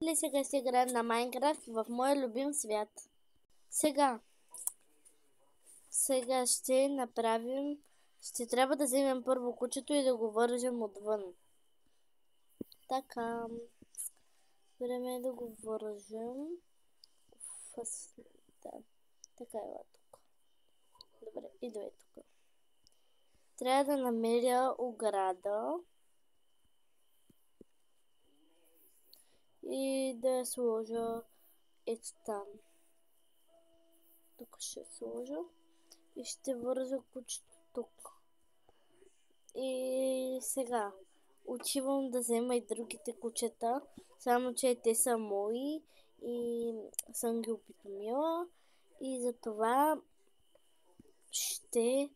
приятели, сега ще играем на Майнкрафт в моя любим свят. Сега ще направим... Ще трябва да вземем първо кучето и да го вържем отвън. Така. Време е да го вържем. Да. Така е тук. Добре, идвай тук. Трябва да намеря ограда. И да я сложа ето там. Тук ще сложа. И ще вържа кучето тук. И сега отивам да взема и другите кучета. Само че те са мои и съм ги опитомила. И затова ще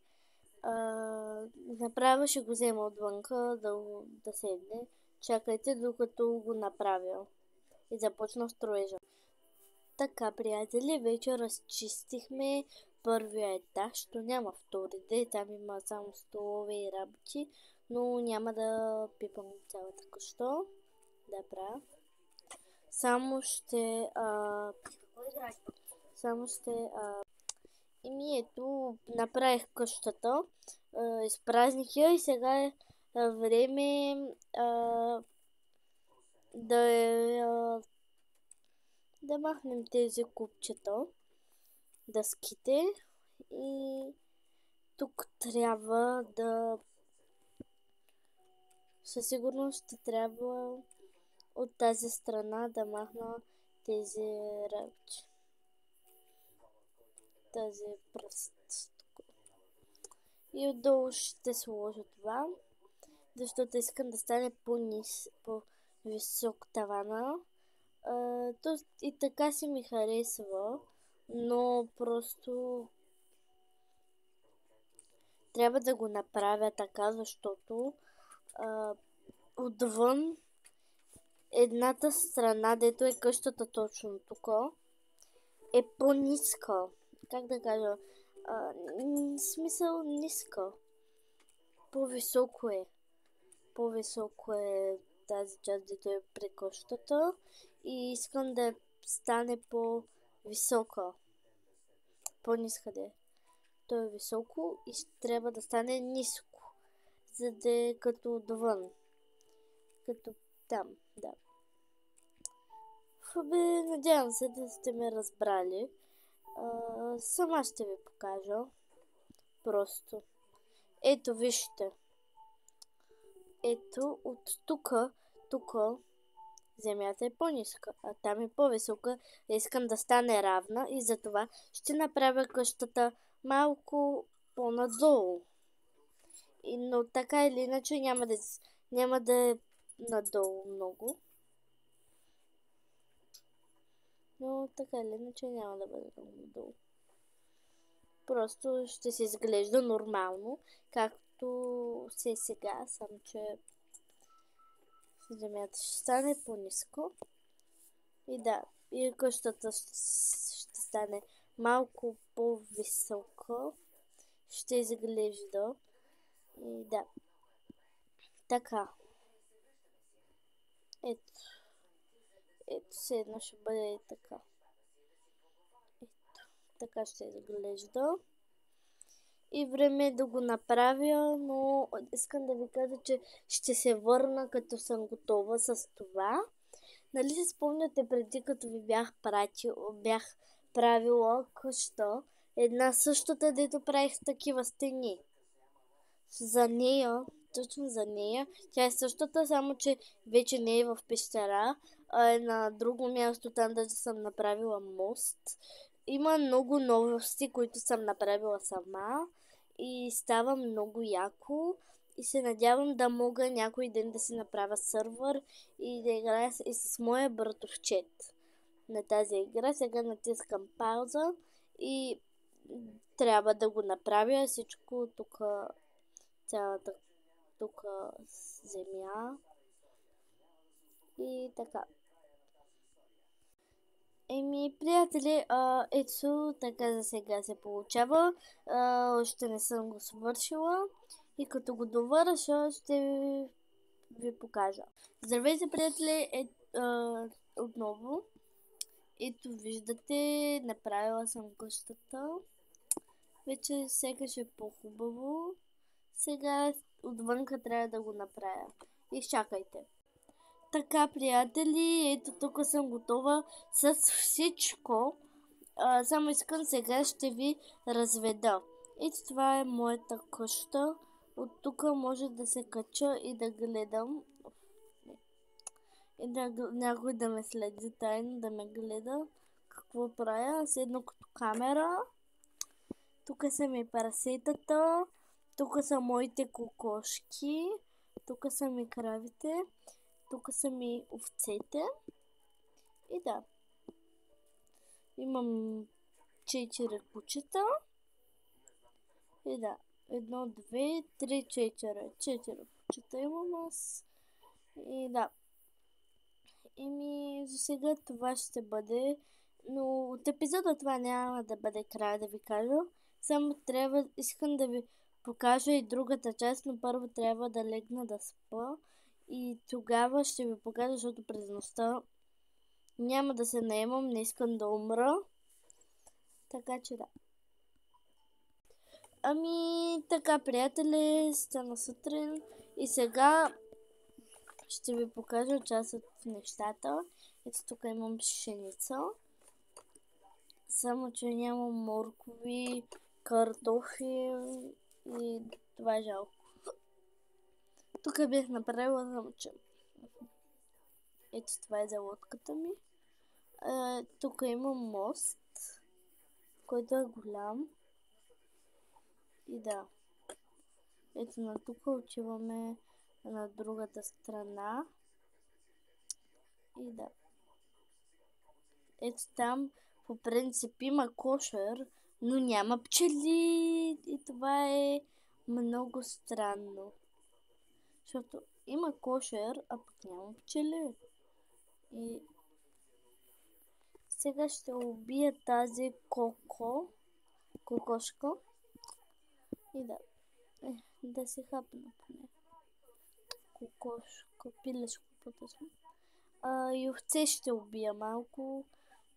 направя, ще го взема отвънка да седне. Чакайте докато го направя. И започна строежа. Така, приятели, вече разчистихме първия етаж, то няма втори ден, там има само столове и работи, но няма да пипам цялата къща. Добра. Само ще... ето, направих къщата, изпразних я и сега е време да махнем тези купчета, дъските, и тук трябва да... Със сигурност ще трябва от тази страна да махна тези работи. Тази пръст. И отдолу ще сложа това, защото искам да стане по-висок тавана. И така си ми харесва, но просто трябва да го направя така, защото отвън едната страна, дето е къщата точно тук, е по-ниска. Как да кажа? Смисъл ниска. По-високо е. По-високо е тази част, дето е при къщата. И искам да стане по-висока. По-ниска да е. То е високо и ще трябва да стане ниско. За да е като отвън. Като там, да. Надявам се да сте ме разбрали. Сама ще ви покажа. Просто. Ето, вижте. Ето, от тук земята е по-ниска, а там е по-висока. Искам да стане равна и затова ще направя къщата малко по-надолу. Но така или иначе няма да е надолу много. Но така или иначе няма да бъде много надолу. Просто ще се изглежда нормално, както се сега, само че земята ще стане по-ниско. И да, и къщата ще стане малко по-висока. Ще изглежда. И да. Така. Ето. Все едно ще бъде така. Ето. Така ще изглежда. И време е да го направя, но искам да ви кажа, че ще се върна като съм готова с това. Нали се спомняте преди, като ви бях правила къща, една същата, дето правих такива стени. За нея, точно за нея, тя е същата, само че вече не е в пещера, а е на друго място, там даже съм направила мост. Има много новости, които съм направила сама и става много яко. И се надявам да мога някой ден да си направя сървър и да играя и с моя братовчет на тази игра. Сега натискам пауза и трябва да го направя всичко тук, цялата тук земя и така. Приятели, ето така за сега се получава. Още не съм го свършила и като го довърша ще ви покажа. Здравейте, приятели! отново. Ето виждате, направила съм къщата. Вече сякаш е по-хубаво. Сега отвънка трябва да го направя. Изчакайте. Така, приятели, ето тук съм готова с всичко. Само искам сега ще ви разведа. Ето това е моята къща. От тук може да се кача и да гледам. И някой да ме следи тайно, да ме гледа какво правя. Седно като камера. Тук са ми парасетата. Тук са моите кокошки. Тук са ми кравите. Тук са ми овцете. И да. Имам 4 кучета. И да. 1, 2, 3, 4. 4 кучета имам аз. И да. За сега това ще бъде. Но от епизода това няма да бъде края да ви кажа. Само искам да ви покажа и другата част, но първо трябва да легна да спа. И тогава ще ви покажа, защото през нощта няма да се наемам, не искам да умра. Така че да. Така, приятели, стана сутрин и сега ще ви покажа част от нещата. Ето тук имам пшеница. Само, че нямам моркови, картофи и това е жалко. Тук бях направила замъчен. Ето това е за лодката ми. Тук има мост, който е голям. И да. Ето на тук отиваме на другата страна. И да. Ето там по принцип има кошер, но няма пчели. И това е много странно. Защото има кошер, а пък няма пчели. И сега ще убия тази кокошка. И да. Да се хапна поне. Кокошка, пилешко по-точно. И овце ще убия малко.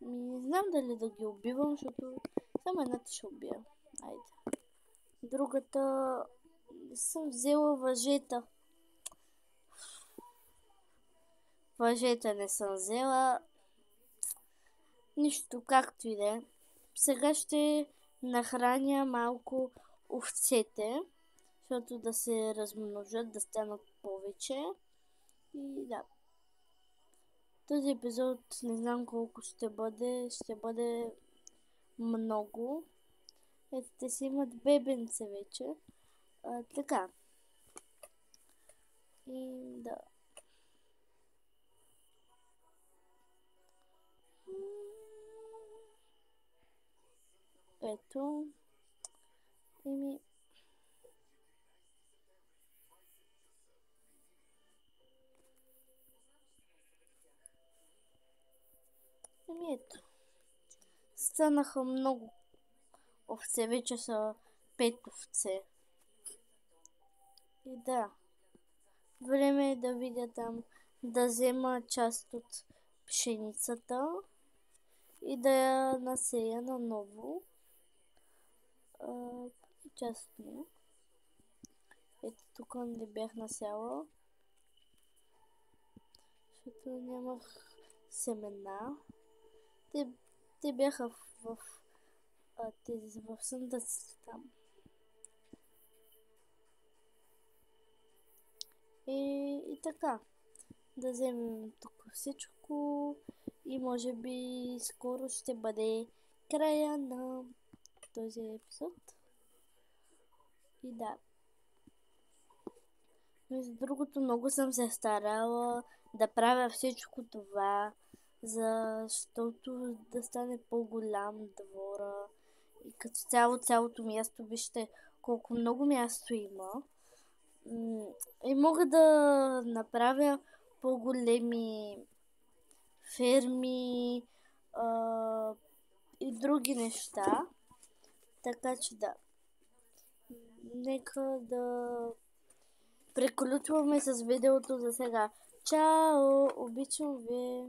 Не знам дали да ги убивам, защото само едната ще убия. Айде. Другата съм взела въжета. Въжета не съм взела. Нищо, както и да е. Сега ще нахраня малко овцете, защото да се размножат, да станат повече. И да. Този епизод не знам колко ще бъде. Ще бъде много. Ето те си имат бебенце вече. Така. И да. Ето. Ето. Станаха много овце. Вече са 5 овце. И да. Време е да видя там, да взема част от пшеницата и да я насея наново. Част от нея. Ето тук не бях насяла, защото нямах семена. Те бяха в съндъците там. И така. Да вземем тук всичко и може би скоро ще бъде края на този епизод. И да. Между другото, много съм се старала да правя всичко това, защото да стане по-голям двора. И като цялото място, вижте колко много място има. И мога да направя по-големи ферми и други неща. Така че да. Нека да приключваме с видеото за сега. Чао! Обичам ви!